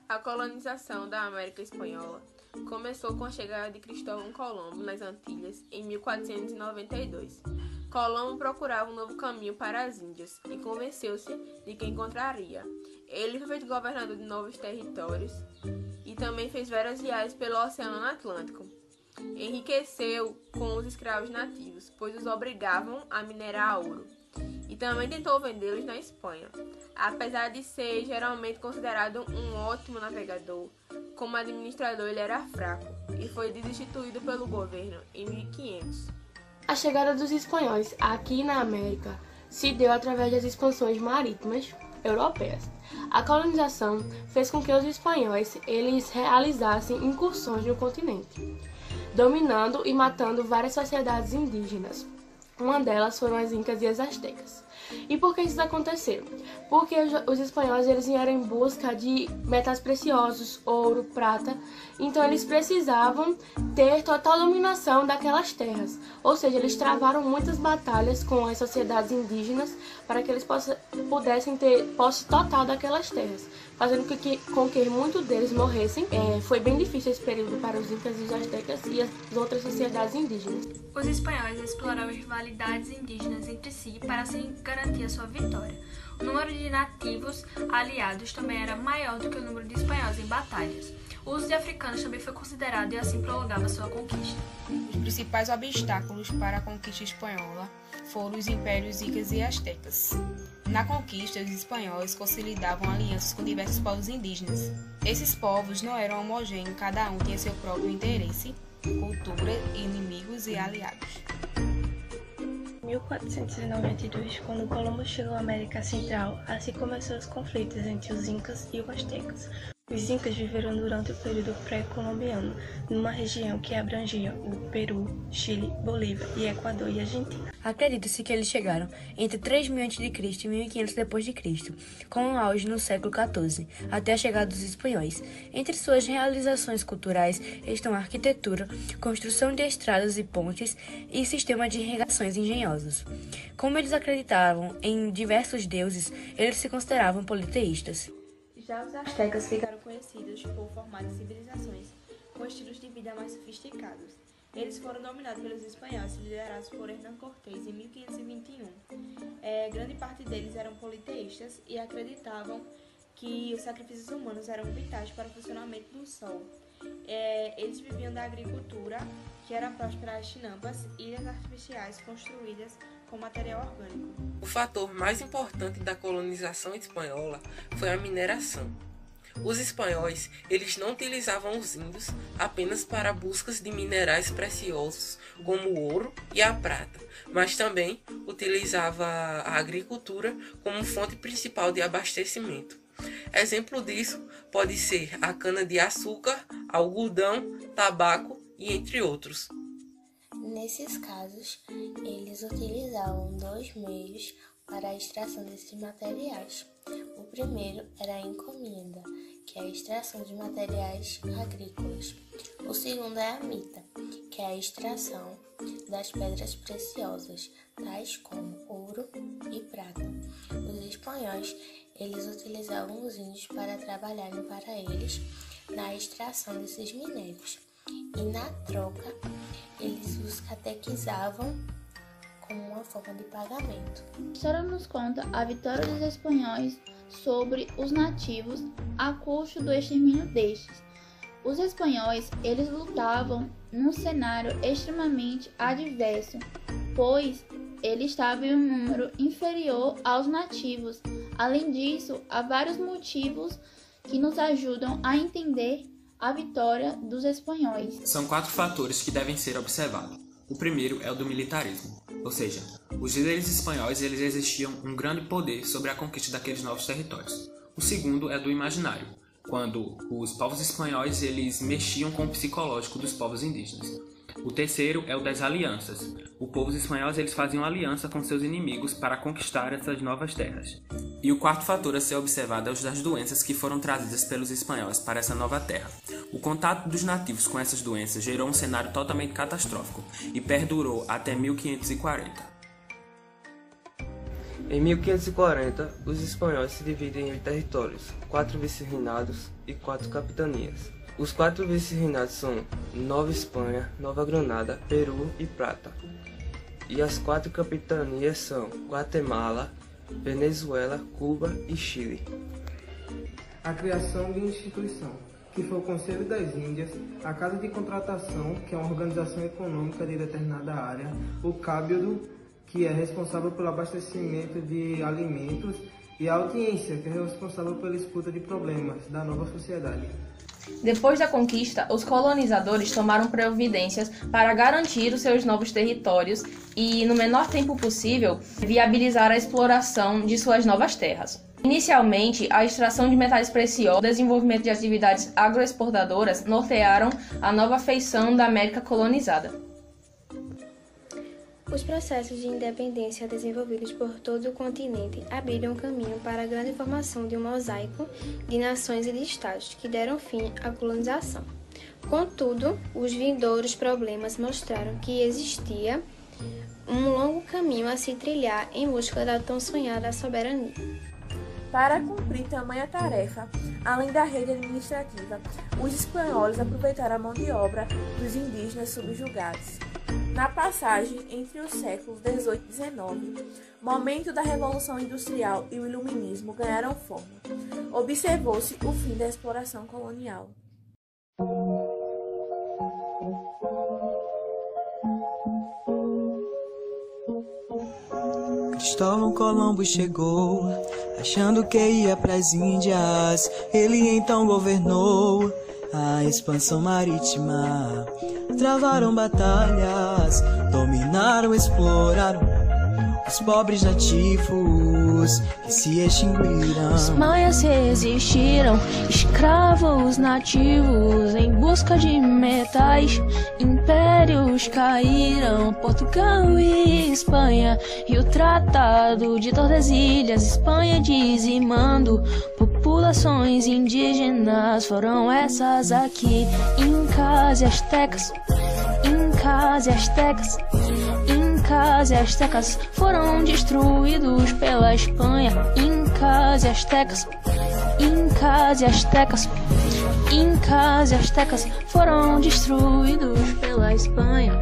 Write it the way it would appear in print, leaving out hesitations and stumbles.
A colonização da América Espanhola começou com a chegada de Cristóvão Colombo nas Antilhas em 1492. Colombo procurava um novo caminho para as Índias e convenceu-se de que encontraria. Ele foi feito governador de novos territórios e também fez várias viagens pelo Oceano Atlântico. Enriqueceu com os escravos nativos, pois os obrigavam a minerar ouro. E também tentou vendê-los na Espanha. Apesar de ser geralmente considerado um ótimo navegador, como administrador ele era fraco e foi destituído pelo governo em 1500. A chegada dos espanhóis aqui na América se deu através das expansões marítimas europeias. A colonização fez com que os espanhóis eles realizassem incursões no continente, dominando e matando várias sociedades indígenas. Uma delas foram as incas e as astecas. E por que isso aconteceu? Porque os espanhóis eles vieram em busca de metais preciosos, ouro, prata, então eles precisavam ter total dominação daquelas terras. Ou seja, eles travaram muitas batalhas com as sociedades indígenas para que eles pudessem ter posse total daquelas terras, fazendo com que muitos deles morressem. Foi bem difícil esse período para os incas e os astecas e as outras sociedades indígenas. Os espanhóis exploraram rivalidades indígenas entre si para assim garantir a sua vitória. O número de nativos aliados também era maior do que o número de espanhóis em batalhas. O uso de africanos também foi considerado e assim prolongava sua conquista. Os principais obstáculos para a conquista espanhola foram os impérios incas e astecas. Na conquista, os espanhóis consolidavam alianças com diversos povos indígenas. Esses povos não eram homogêneos, cada um tinha seu próprio interesse, cultura, inimigos e aliados. Em 1492, quando Colombo chegou à América Central, assim começou os conflitos entre os incas e os astecas. Os incas viveram durante o período pré-colombiano, numa região que abrangia o Peru, Chile, Bolívia e Equador e Argentina. Acredita-se que eles chegaram entre 3000 a.C. e 1500 d.C., com um auge no século XIV, até a chegada dos espanhóis. Entre suas realizações culturais estão a arquitetura, construção de estradas e pontes e sistema de irrigações engenhosos. Como eles acreditavam em diversos deuses, eles se consideravam politeístas. Já os astecas ficaram conhecidos por formarem civilizações com estilos de vida mais sofisticados. Eles foram dominados pelos espanhóis, liderados por Hernán Cortés em 1521. Grande parte deles eram politeístas e acreditavam que os sacrifícios humanos eram vitais para o funcionamento do sol. Eles viviam da agricultura, que era próspera às chinampas, ilhas artificiais construídas com material orgânico. O fator mais importante da colonização espanhola foi a mineração. Os espanhóis, eles não utilizavam os índios apenas para buscas de minerais preciosos, como o ouro e a prata, mas também utilizava a agricultura como fonte principal de abastecimento. Exemplo disso pode ser a cana-de-açúcar, algodão, tabaco e entre outros. Nesses casos, eles utilizavam dois meios para a extração desses materiais. O primeiro era a encomenda, que é a extração de materiais agrícolas. O segundo é a mita, que é a extração das pedras preciosas, tais como ouro e prata. Os espanhóis, eles utilizavam os índios para trabalharem para eles na extração desses minérios. E na troca, eles os catequizavam como uma forma de pagamento. A história nos conta a vitória dos espanhóis sobre os nativos a custo do extermínio destes. Os espanhóis, eles lutavam num cenário extremamente adverso, pois eles estavam em um número inferior aos nativos. Além disso, há vários motivos que nos ajudam a entender a vitória dos espanhóis. São 4 fatores que devem ser observados. O primeiro é o do militarismo, ou seja, os líderes espanhóis eles exigiam um grande poder sobre a conquista daqueles novos territórios. O segundo é do imaginário, quando os povos espanhóis eles mexiam com o psicológico dos povos indígenas. O terceiro é o das alianças. Os povos espanhóis eles faziam aliança com seus inimigos para conquistar essas novas terras. E o quarto fator a ser observado é o das doenças que foram trazidas pelos espanhóis para essa nova terra. O contato dos nativos com essas doenças gerou um cenário totalmente catastrófico e perdurou até 1540. Em 1540, os espanhóis se dividem em territórios, 4 vice-reinados e 4 capitanias. Os 4 vice-reinados são Nova Espanha, Nova Granada, Peru e Prata. E as 4 capitanias são Guatemala, Venezuela, Cuba e Chile. A criação de instituição, que foi o Conselho das Índias, a Casa de Contratação, que é uma organização econômica de determinada área, o Cabildo, que é responsável pelo abastecimento de alimentos, e a audiência, que é responsável pela escuta de problemas da nova sociedade. Depois da conquista, os colonizadores tomaram providências para garantir os seus novos territórios e, no menor tempo possível, viabilizar a exploração de suas novas terras. Inicialmente, a extração de metais preciosos e o desenvolvimento de atividades agroexportadoras nortearam a nova feição da América colonizada. Os processos de independência desenvolvidos por todo o continente abriram caminho para a grande formação de um mosaico de nações e de estados que deram fim à colonização. Contudo, os vindouros problemas mostraram que existia um longo caminho a se trilhar em busca da tão sonhada soberania. Para cumprir tamanha tarefa, além da rede administrativa, os espanhóis aproveitaram a mão de obra dos indígenas subjugados. Na passagem entre os séculos XVIII e XIX, momento da Revolução Industrial e o Iluminismo ganharam forma. Observou-se o fim da exploração colonial. Cristóvão Colombo chegou, achando que ia pras Índias. Ele então governou a expansão marítima. Travaram batalhas, dominaram, exploraram os pobres nativos que se extinguiram. Os maias resistiram, escravos nativos em busca de metais. Impérios caíram, Portugal e Espanha, e o Tratado de Tordesilhas, Espanha dizimando populações indígenas. Foram essas aqui, incas e astecas, incas e astecas, incas e astecas foram destruídos pela Espanha. Incas e astecas, incas e astecas, incas e astecas foram destruídos pela Espanha.